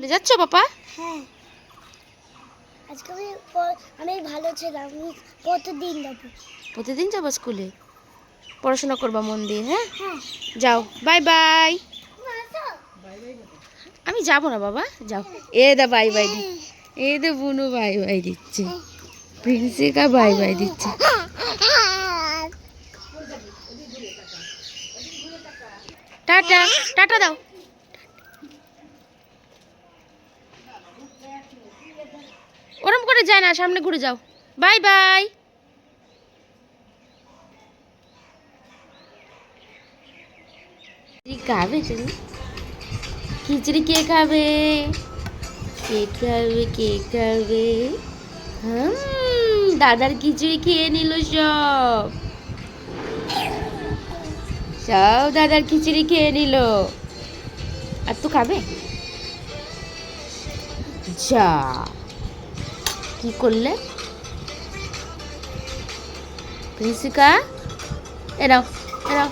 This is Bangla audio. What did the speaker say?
স্কুলে যাচ্ছ পাপা? হ্যাঁ, আজকে আমি ভালো ছিলাম। আমি প্রতিদিন যাবো। প্রতিদিন যাবো স্কুলে? পড়াশোনা করবা মন দিয়ে, হ্যাঁ? হ্যাঁ। যাও, বাই বাই। আমি যাবো না বাবা, যাও। এ দা বাই বাই দি, এ দে বুনু বাই বাই দিচ্ছে, প্রিন্সিকা বাই বাই দিচ্ছে। টাটা, টাটা দাও। ওরম করে যায় না, সামনে ঘুরে যাও। Bye bye. খাবে তুমি? খিচুড়ি কে খাবে? কে খাবে, কে খাবে? দাদার খিচুড়ি খেয়ে নিল সব। সব দাদার খিচুড়ি খেয়ে নিল। আর তো খাবে? যা, কি করলে প্রিন্সিকা? এরাও, এরাও।